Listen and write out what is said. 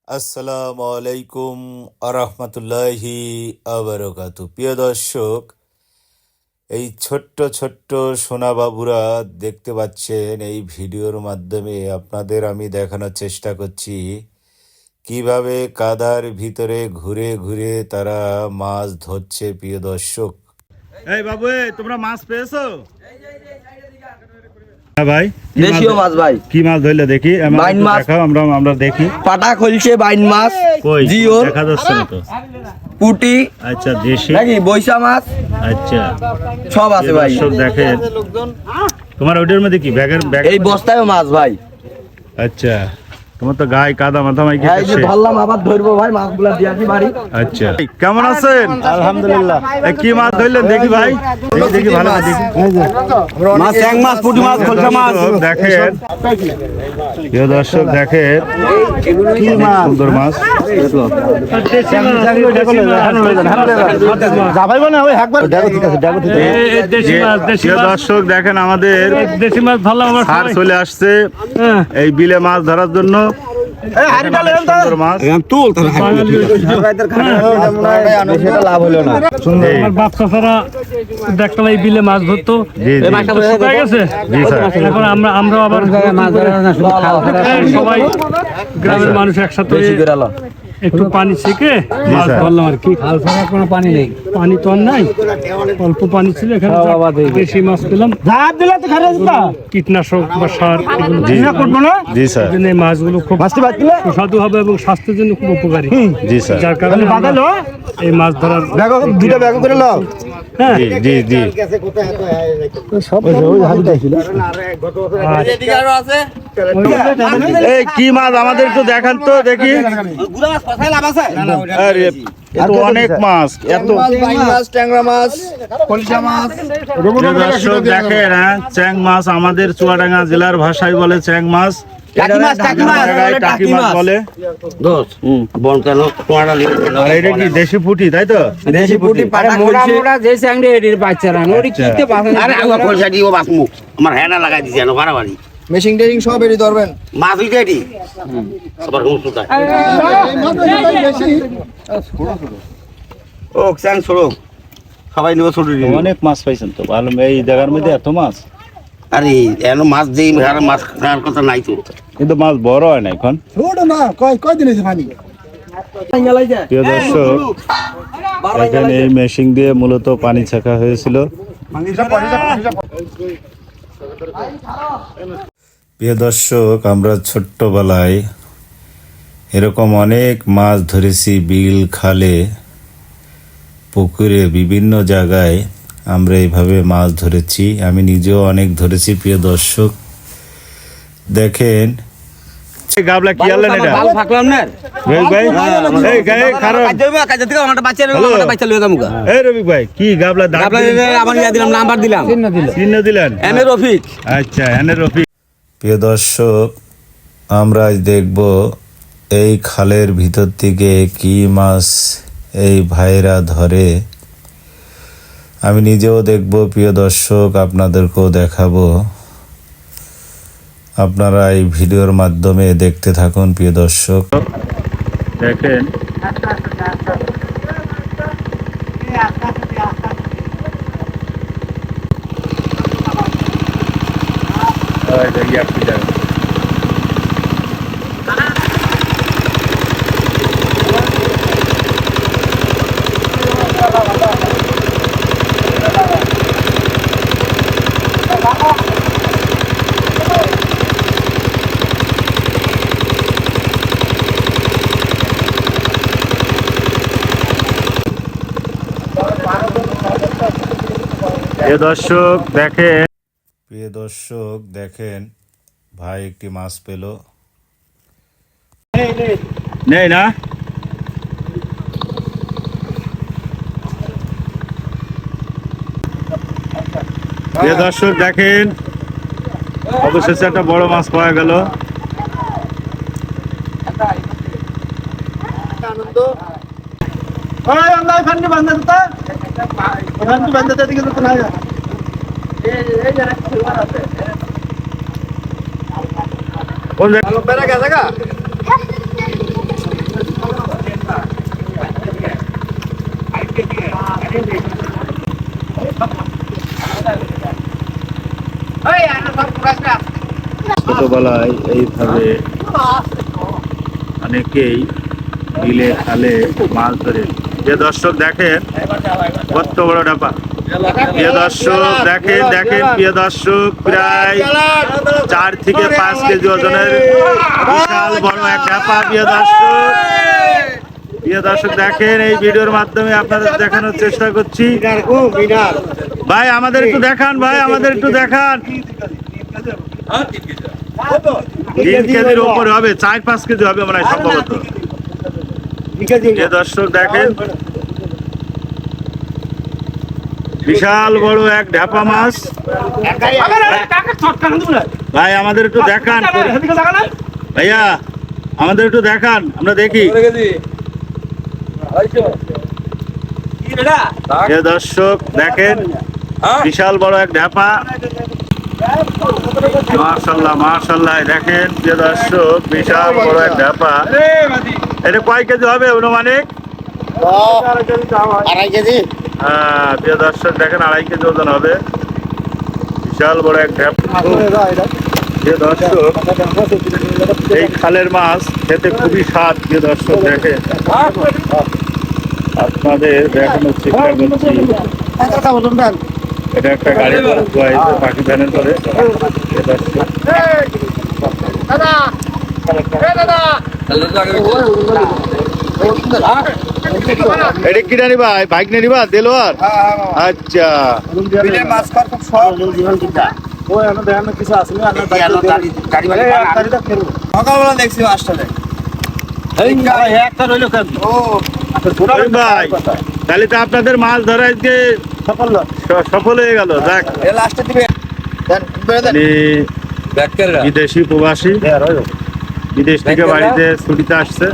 আসসালামু আলাইকুম আরহামতুল্লাহি আবরকাতু। প্রিয় দর্শক, এই ছোট্ট ছোট্ট সোনা বাবুরা দেখতে পাচ্ছেন, এই ভিডিওর মাধ্যমে আপনাদের আমি দেখানোর চেষ্টা করছি কিভাবে কাদার ভিতরে ঘুরে ঘুরে তারা মাছ ধরছে। প্রিয় দর্শক, এই বাবু, তোমরা মাছ পেয়েছো? হ্যাঁ ভাই, দেশীয় মাছ ভাই। কি মাছ ধরলে দেখি? বাইন মাছ। দেখাও, আমরা দেখি। পাটা খলছে বাইন মাছ, কই জিওল, দেখা যাচ্ছে না তো। পুটি, আচ্ছা, দেশি। নাকি বৈশা মাছ, আচ্ছা, সব আছে ভাই। দর্শক দেখেন, তোমার ওইটার মধ্যে কি ব্যাগ? এই বস্তায় মাছ ভাই। আচ্ছা, তোমার তো গায়ে কাদা মাথা মাইকে এই যে ধরলাম, আবার ধরবো ভাই, মাছগুলা দিয়াছি বাড়ি। আচ্ছা, কেমন আছেন? আলহামদুলিল্লাহ। কি মাছ ধরলেন দেখি ভাই? দেখি ভালো করে দেখি। মাছ, ট্যাং মাছ, পুটি মাছ, খলসা মাছ। দেখেন প্রিয় দর্শক, দেখেন কি মাছ, সুন্দর মাছ। প্রিয় দর্শক দেখেন, আমাদের দেশি মাছ ভালো আমার সার চলে আসছে এই বিলে মাছ ধরার জন্য। সুন্দর মাছ। লাভ হলো না। আমার বাপ চাচারা দেখতাম এই বিলে মাছ ধরতো। জি, জি। শুকায় গেছে। জি, স্যার। এখন আমরা আবার সবাই গ্রামের মানুষ একসাথে একটু পানি ছেঁকে মাছ স্যার। ধরলাম আর কি। কোনো পানি নেই, পানি তো আর নাই, অল্প পানি ছিল। এখানে দেশি মাছ পেলাম, কীটনাশক বা সার এগুলো জি, করবো না। জি স্যার। এই জন্য এই মাছগুলো খুব সুস্বাদু হবে এবং স্বাস্থ্যের জন্য খুব উপকারী। জি স্যার। যার কারণে আমরা এই মাছ ধরার দুটা ব্যাগ করে নাও। হ্যাঁ। জি, জি, জি। এই কি মাছ আমাদের একটু দেখান তো দেখি। আরে, এ তো অনেক মাছ, এত। বাইন মাছ, ট্যাংরা মাছ, খলসা মাছ। প্রিয় দর্শক দেখেন, হ্যাঁ, চ্যাং মাছ আমাদের চুয়াডাঙ্গা জেলার ভাষায় বলে চ্যাং মাছ। টাকি মাছ, টাকি মাছ, জায়গায় টাকি মাছ বলে। আর এটা কি দেশি পুঁটি, তাই তো? দেশি পুটি, পাটা খলছে। আরে আমার খোলসা দিয়ে বাসমু আমার হেনা লাগাই দিছে না বাড়াবাড়ি মেশিং টেশিং সব এটি ধরবেন। মাছ হইতে এটি আবার হুঁসু তাই ও চ্যাং ছোড়ো সবাই নিব ছোট অনেক মাছ পাইছেন তো, ভালো। এই জায়গার মধ্যে এত মাছ, আরে এন মাছ যেই মাছ খাওয়ার কথা নাই তো কিন্তু মাছ বড় হয় না এখন। প্রিয় দর্শক এখানে এই মেশিন দিয়ে মূলত পানি ছাকা হয়েছিল। প্রিয় দর্শক, আমরা ছোট্টবেলায় এরকম অনেক মাছ ধরেছি, বিল, খালে, পুকুরে, বিভিন্ন জায়গায় আমরা এইভাবে মাছ ধরেছি। আমি নিজেও অনেক ধরেছি। প্রিয় দর্শক দেখেন, গাবলা কি আনলেন এটা? ভালো থাকলাম না রবি ভাই, এই গায়ে খারাপ। কাজে থেকে আমার বাচ্চা রইলো, আমার বাচ্চা লইয়া যামু গা। এই রবি ভাই, কি গাবলা দাগ আপনাদের আমার ইয়া দিলাম, নাম্বার দিলাম, চিহ্ন দিলেন? এনে রফিক। আচ্ছা, এনে রফিক। প্রিয় দর্শক, আমরা আজ দেখব এই খালের ভিতর থেকে কি মাছ এই ভাইরা ধরে। আমি নিজেও দেখব প্রিয় দর্শক, আপনাদেরকেও দেখাবো। আপনারা এই ভিডিওর মাধ্যমে দেখতে থাকুন। প্রিয় দর্শক দেখেন, প্রিয় দর্শক দেখেন, প্রিয় দর্শক দেখেন, ভাই একটি মাছ পেল। নেই না? প্রিয় দর্শক দেখেন, অবশেষে একটা বড় মাছ পাওয়া গেল। ছোটবেলায় এইভাবে অনেকেই বিলে খালে মাছ ধরে। যে দর্শক দেখেন কত বড় ডাপা, প্রিয় দর্শক দেখেন দেখেন প্রিয় দর্শক, প্রায় 4 থেকে 5 কেজি ওজনের বিশাল বড় এক ডাপা। প্রিয় দর্শক দেখেন, এই ভিডিওর মাধ্যমে আপনাদের দেখানোর চেষ্টা করছি। ভাই আমাদের একটু দেখান, ভাই আমাদের একটু দেখান। 3 কেজির উপরে হবে, 4-5 কেজি হবে মনে হয় সম্ভবত। প্রিয় দর্শক দেখেন বিশাল বড় এক ঢাপা মাছ। ভাই আমাদের একটু দেখান, ভাইয়া আমাদের একটু দেখান, আমরা দেখি। প্রিয় দর্শক দেখেন বিশাল বড় এক ঢাপা। মাশাআল্লাহ মাশাআল্লাহ, দেখেন প্রিয় দর্শক বিশাল বড় এক ঢাপা। এটা কয় কেজি হবে অনুমানিক? 2.5 কেজি। প্রিয় দর্শক দেখেন 2.5 কেজি ওজন হবে, বিশাল বড় এক ঢাপা। প্রিয় দর্শক এই খালের মাছ খেতে খুবই স্বাদ। প্রিয় দর্শক দেখেন আপনাদের দেখানোর চেষ্টা করছি। এটা একটা গাড়ি পাখি ভ্যানের করে। এটা কি নিবা, বাইক নিয়ে নিবা দেলোয়ার? আচ্ছা সকালবেলা দেখছি মাছটা ভাই, তাহলে তো আপনাদের মাছ ধরা আজকে সফল হয়ে গেল। যাক, লাস্টে দিবে বিদেশি প্রবাসী বিদেশ থেকে বাড়িতে ছুটিতে আসছে।